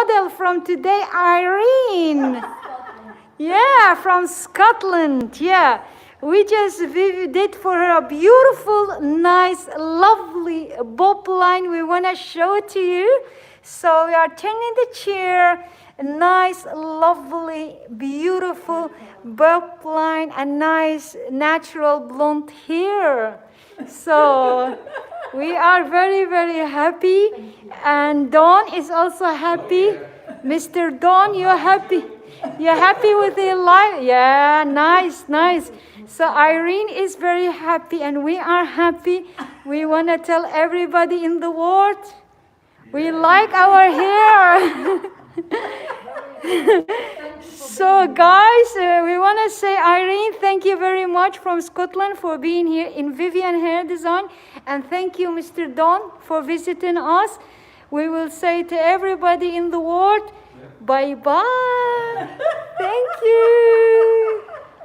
model from today, Irene. Yeah, from Scotland. Yeah. We did for her a beautiful, nice, lovely bob line. We want to show it to you. So we are turning the chair. A nice, lovely, beautiful bob line, a nice, natural blonde hair. So we are very, very happy. And Dawn is also happy. Mr. Dawn, you're happy? You're happy with the life? Yeah, nice, nice. So Irene is very happy and we are happy. We want to tell everybody in the world, we like our hair. So guys, we want to say, Irene, thank you very much from Scotland for being here in Vivian Hair Design. And thank you, Mr. Don, for visiting us. We will say to everybody in the world, bye-bye.